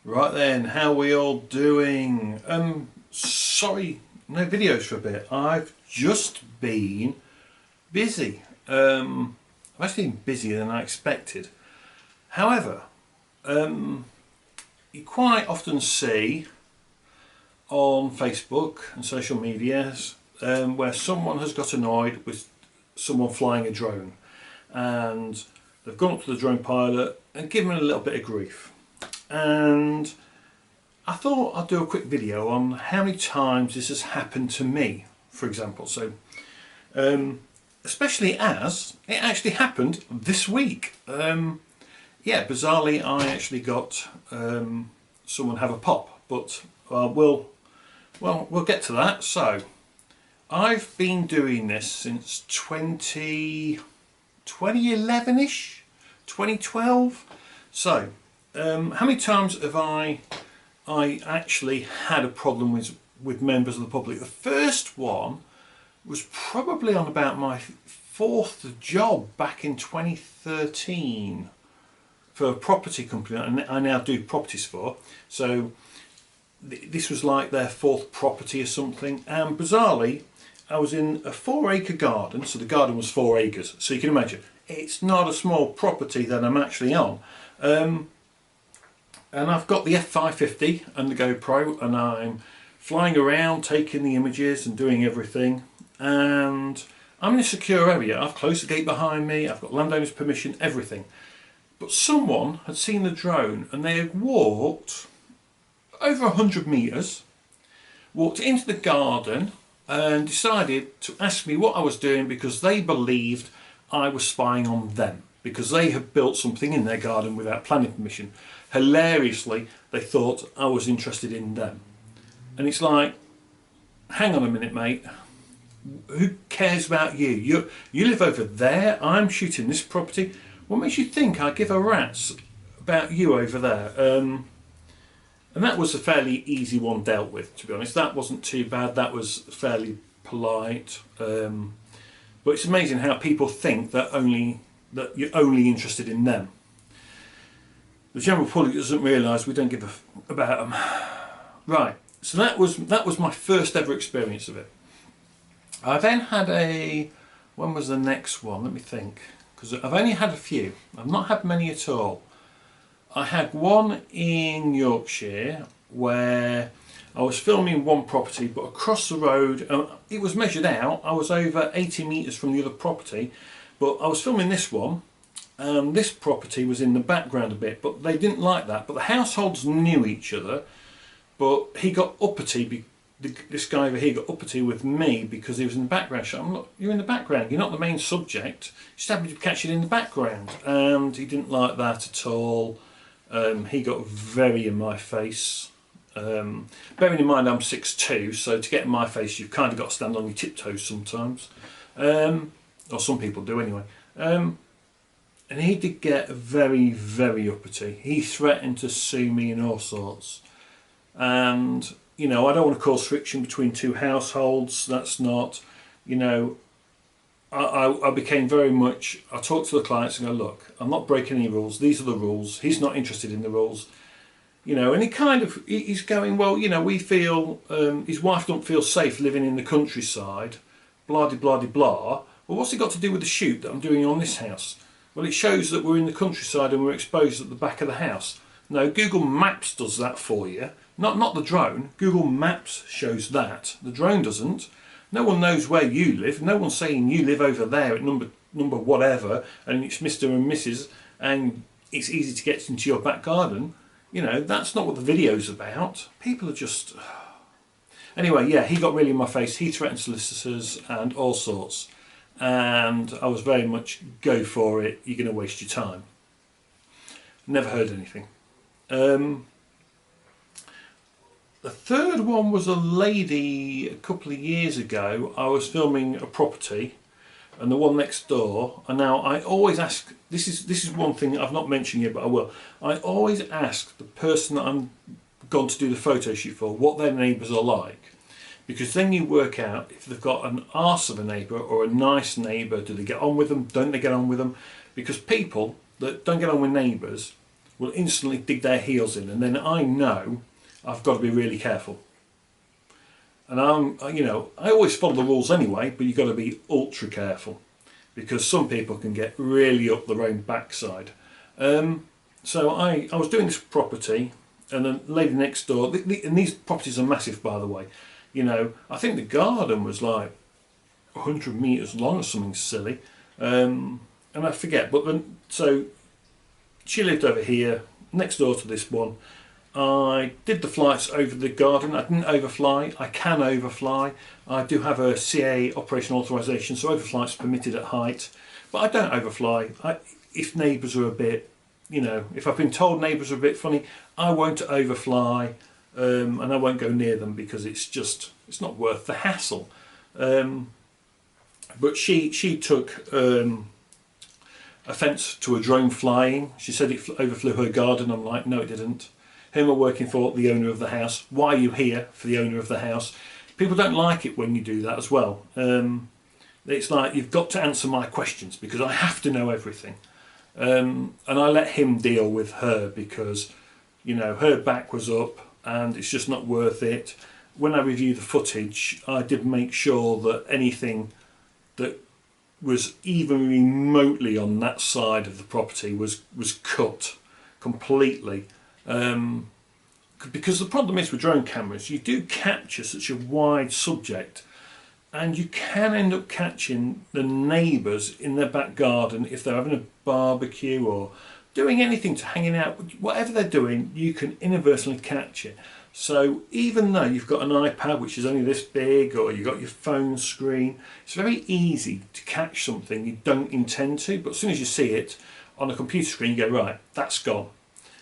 Right then, how we all doing? Sorry, no videos for a bit. I've just been busy. I've actually been busier than I expected. However, you quite often see on Facebook and social medias where someone has got annoyed with someone flying a drone, and they've gone up to the drone pilot and given him a little bit of grief. And I thought I'd do a quick video on how many times this has happened to me, for example. So especially as it actually happened this week. Yeah, bizarrely I actually got someone have a pop, but we'll get to that. So I've been doing this since 2011ish, 2012. So how many times have I actually had a problem with members of the public? The first one was probably on about my fourth job back in 2013 for a property company I now do properties for. So this was like their fourth property or something, and bizarrely I was in a 4-acre garden. So the garden was 4 acres, so you can imagine it's not a small property that I'm actually on. And I've got the F550 and the GoPro, and I'm flying around taking the images and doing everything, and I'm in a secure area. I've closed the gate behind me, I've got landowner's permission, everything. But someone had seen the drone and they had walked over 100 metres, walked into the garden and decided to ask me what I was doing, because they believed I was spying on them, because they had built something in their garden without planning permission. Hilariously, they thought I was interested in them. And it's like, hang on a minute, mate, who cares about you? You live over there, I'm shooting this property. What makes you think I give a rat's about you over there? And that was a fairly easy one dealt with, to be honest. That wasn't too bad, that was fairly polite. But it's amazing how people think that you're only interested in them. The general public doesn't realise we don't give about them. Right, so that was my first ever experience of it. I then had when was the next one? Let me think, because I've only had a few. I've not had many at all. I had one in Yorkshire where I was filming one property, but across the road, it was measured out, I was over 80 metres from the other property, but I was filming this one. This property was in the background a bit, but they didn't like that. But the households knew each other, but he got uppity, this guy over here got uppity with me because he was in the background. So I'm like, you're in the background, you're not the main subject, you just happened to catch it in the background. And he didn't like that at all. He got very in my face. Bearing in mind I'm 6'2", so to get in my face you've kind of got to stand on your tiptoes sometimes. Or some people do anyway. And he did get very, very uppity. He threatened to sue me and all sorts. And, you know, I don't want to cause friction between two households. That's not, you know, I became very much, I talked to the clients and go, look, I'm not breaking any rules. These are the rules. He's not interested in the rules. You know, and he's going, well, you know, we feel, his wife don't feel safe living in the countryside, blah, de blah, de blah. Well, what's it got to do with the shoot that I'm doing on this house? Well, it shows that we're in the countryside and we're exposed at the back of the house. No, Google Maps does that for you. Not the drone. Google Maps shows that. The drone doesn't. No one knows where you live. No one's saying you live over there at number whatever, and it's Mr. and Mrs. and it's easy to get into your back garden. You know, that's not what the video's about. People are just... Anyway, yeah, he got really in my face. He threatened solicitors and all sorts. And I was very much, go for it, you're going to waste your time. Never heard anything. The third one was a lady a couple of years ago. I was filming a property, and the one next door, and now I always ask, this is one thing I've not mentioned yet, but I will. I always ask the person that I'm going to do the photo shoot for what their neighbours are like. Because then you work out if they've got an arse of a neighbour or a nice neighbour. Do they get on with them? Don't they get on with them? Because people that don't get on with neighbours will instantly dig their heels in, and then I know I've got to be really careful. And I always follow the rules anyway, but you've got to be ultra careful because some people can get really up their own backside. So I was doing this property, and the lady next door, and these properties are massive, by the way. I think the garden was like 100 metres long or something silly, and I forget. But then, so she lived over here, next door to this one. I did the flights over the garden. I didn't overfly. I can overfly. I do have a CA operational authorisation, so overflight's permitted at height. But I don't overfly. If neighbours are a bit, if I've been told neighbours are a bit funny, I won't overfly, and I won't go near them because it's not worth the hassle. But she took offence to a drone flying. She said it overflew her garden. I'm like, no, it didn't. Whom are working for? The owner of the house. Why are you here? For the owner of the house. People don't like it when you do that as well. It's like you've got to answer my questions because I have to know everything. And I let him deal with her because, her back was up and it's just not worth it. When I reviewed the footage, I did make sure that anything that was even remotely on that side of the property was cut completely. Because the problem is with drone cameras, you do capture such a wide subject, and you can end up catching the neighbours in their back garden if they're having a barbecue or doing anything to hanging out. Whatever they're doing, you can inadvertently catch it. So even though you've got an iPad which is only this big, or you've got your phone screen, it's very easy to catch something you don't intend to, but as soon as you see it on a computer screen, you go, right, that's gone.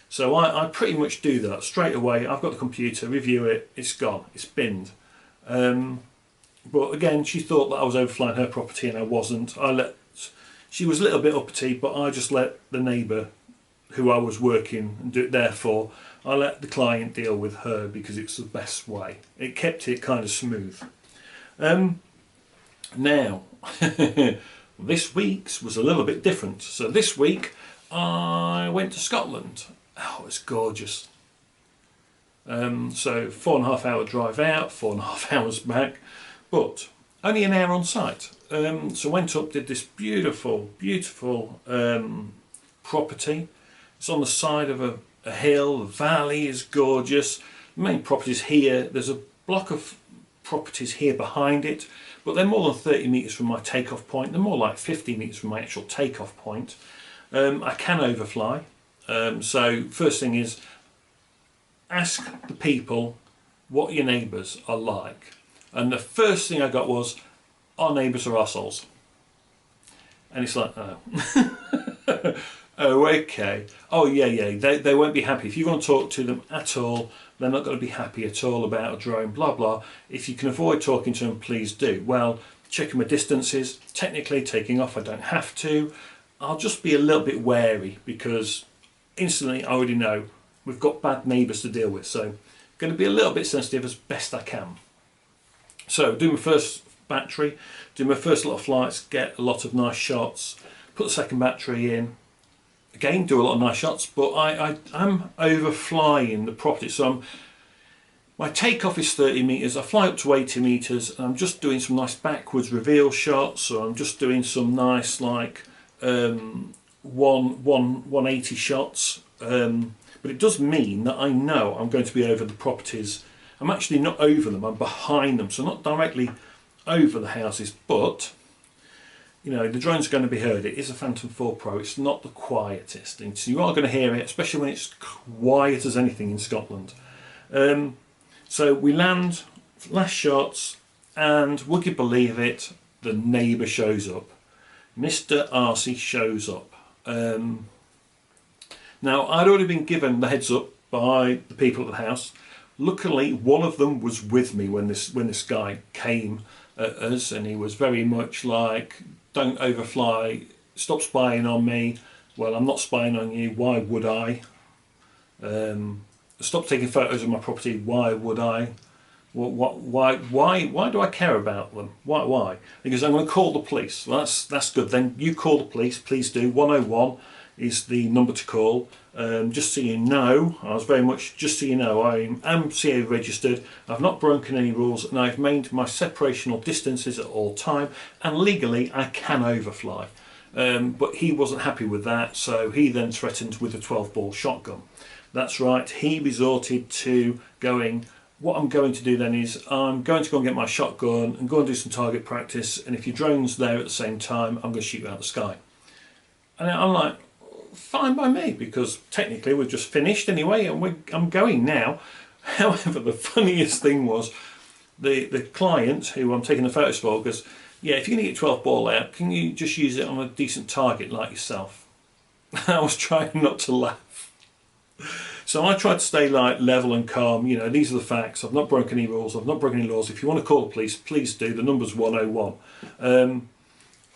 So I pretty much do that straight away. I've got the computer, review it, it's gone, it's binned. But again, she thought that I was overflying her property and I wasn't. She was a little bit uppity, but I just let the neighbour who I was working and do it there for, I let the client deal with her because it's the best way. It kept it kind of smooth. Now, this week's was a little bit different. So this week I went to Scotland. Oh, it's gorgeous. So 4.5 hour drive out, 4.5 hours back, but only an hour on site. So went up, did this beautiful property. It's on the side of a hill. The valley is gorgeous. The main property's here. There's a block of properties here behind it, but they're more than 30 metres from my takeoff point. They're more like 50 metres from my actual takeoff point. I can overfly. So first thing is, ask the people what your neighbours are like. And the first thing I got was, our neighbours are arseholes. And it's like, oh. Oh, okay. Oh, yeah. They won't be happy. If you want to talk to them at all, they're not going to be happy at all about a drone, blah, blah. If you can avoid talking to them, please do. Well, checking my distances. Technically, taking off, I don't have to. I'll just be a little bit wary because instantly I already know we've got bad neighbours to deal with. So, going to be a little bit sensitive as best I can. So, do my first battery, do my first lot of flights, get a lot of nice shots, put the second battery in. Again, do a lot of nice shots, but I'm overflying the property. So my takeoff is 30 metres, I fly up to 80 metres, and I'm just doing some nice backwards reveal shots, or I'm just doing some nice like 180 shots. But it does mean that I know I'm going to be over the properties. I'm actually not over them, I'm behind them, so not directly over the houses, but the drone's going to be heard. It is a Phantom 4 Pro. It's not the quietest, and so you are going to hear it, especially when it's quiet as anything in Scotland. So we land, last shots, and would you believe it, the neighbour shows up. Mr. Arcey shows up. Now, I'd already been given the heads up by the people at the house. Luckily, one of them was with me when this guy came at us, and he was very much like, don't overfly, stop spying on me. Well, I'm not spying on you, why would I? Stop taking photos of my property, why would I? Why do I care about them? Why? Because I'm going to call the police. Well, that's good. Then you call the police, please do. 101, is the number to call. Just so you know, I was very much, just so you know, I am CA registered, I've not broken any rules, and I've maintained my separational distances at all time, and legally I can overfly. But he wasn't happy with that, so he then threatened with a 12-ball shotgun. That's right, he resorted to going, what I'm going to do then is I'm going to go and get my shotgun and go and do some target practice, and if your drone's there at the same time, I'm going to shoot you out of the sky. And I'm like, fine by me, because technically we've just finished anyway, and I'm going now. However, the funniest thing was the client who I'm taking the photos for goes, yeah, if you're going to get 12 ball out, can you just use it on a decent target like yourself? I was trying not to laugh. So I tried to stay like level and calm. You know, these are the facts. I've not broken any rules. I've not broken any laws. If you want to call the police, please do. The number's 101.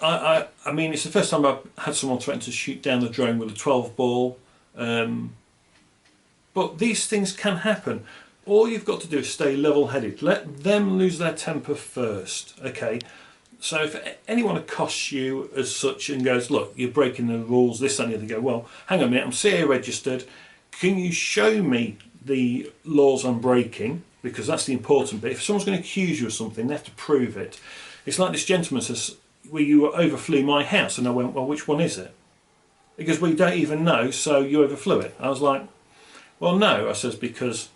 I mean, it's the first time I've had someone threaten to shoot down the drone with a 12 ball. But these things can happen. All you've got to do is stay level-headed. Let them lose their temper first. Okay. So if anyone accosts you as such and goes, look, you're breaking the rules, this and the other, go, well, hang on a minute, I'm CA registered. Can you show me the laws I'm breaking? Because that's the important bit. If someone's going to accuse you of something, they have to prove it. It's like this gentleman says, well, you overflew my house. And I went, well, which one is it? He goes, well, you don't even know, so you overflew it. I was like, well, no. I says, because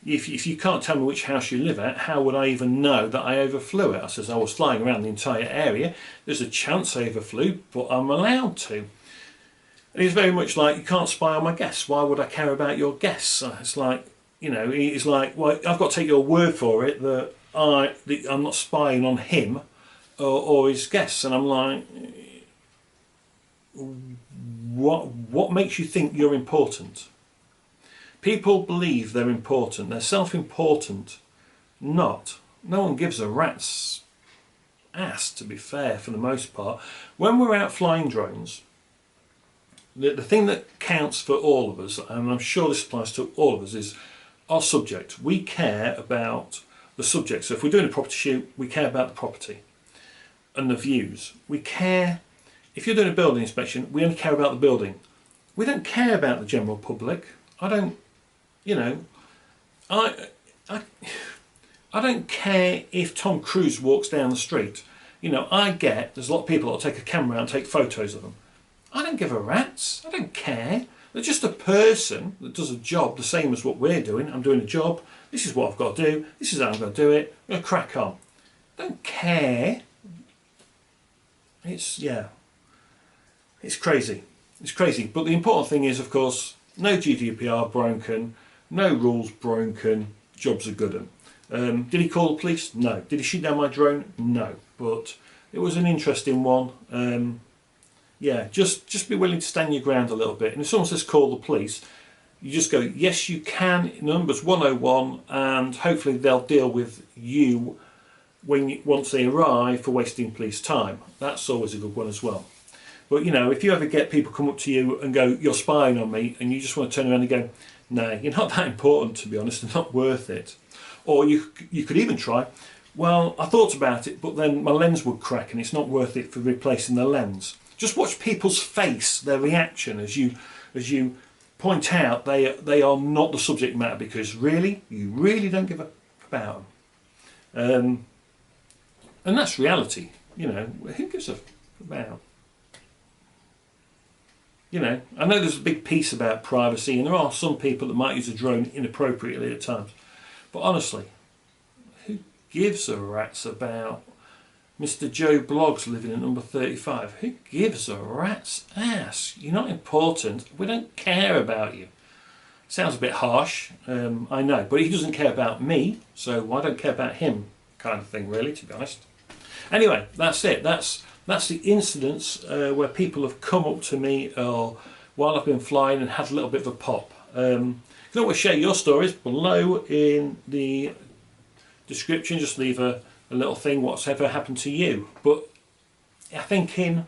if you can't tell me which house you live at, how would I even know that I overflew it? I says, I was flying around the entire area. There's a chance I overflew, but I'm allowed to. And he's very much like, you can't spy on my guess. Why would I care about your guess? It's like, you know, he's like, well, I've got to take your word for it that I'm not spying on him or his guests. And I'm like, what makes you think you're important? People believe they're important. They're self-important. Not. No one gives a rat's ass, to be fair, for the most part. When we're out flying drones, the thing that counts for all of us, and I'm sure this applies to all of us, is our subject. We care about the subject. So if we're doing a property shoot, we care about the property and the views. We care, if you're doing a building inspection, we only care about the building. We don't care about the general public. I don't, you know, I don't care if Tom Cruise walks down the street. You know, I get there's a lot of people that'll take a camera and take photos of them. I don't give a rat's. I don't care. They're just a person that does a job the same as what we're doing. I'm doing a job. This is what I've got to do. This is how I'm going to do it. I'm going to crack on. I don't care. It's, yeah. It's crazy. It's crazy. But the important thing is, of course, no GDPR broken. No rules broken. Jobs are good. Did he call the police? No. Did he shoot down my drone? No. But it was an interesting one. Yeah, just be willing to stand your ground a little bit. And if someone says call the police, you just go, yes, you can. Number's 101, and hopefully they'll deal with you once they arrive for wasting police time. That's always a good one as well. But you know, if you ever get people come up to you and go, you're spying on me, and you just want to turn around and go, no, you're not that important, to be honest, and not worth it. Or you could even try, well, I thought about it, but then my lens would crack and it's not worth it for replacing the lens. Just watch people's face, their reaction as you point out they are not the subject matter, because really, you really don't give a about them. And that's reality. You know, who gives a about? You know, I know there's a big piece about privacy, and there are some people that might use a drone inappropriately at times. But honestly, who gives a rat's about Mr. Joe Bloggs living at number 35? Who gives a rat's ass? You're not important. We don't care about you. Sounds a bit harsh, I know, but he doesn't care about me, so I don't care about him, kind of thing, really, to be honest. Anyway, that's it. That's the incidents where people have come up to me while I've been flying and had a little bit of a pop. You can always share your stories below in the description. Just leave a little thing, what's ever happened to you. But I think in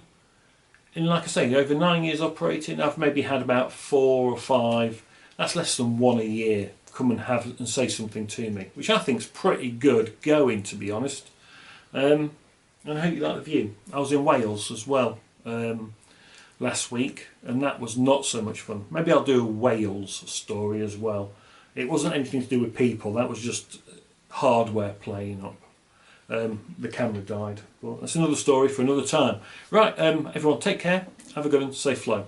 like I say, over 9 years operating, I've maybe had about 4 or 5. That's less than 1 a year. Come and have and say something to me, which I think is pretty good going, to be honest. And I hope you like the view. I was in Wales as well. last week, and that was not so much fun. Maybe I'll do a Wales story as well. It wasn't anything to do with people, that was just hardware playing up. The camera died, but that's another story for another time. Right, everyone take care, have a good one, safe flow.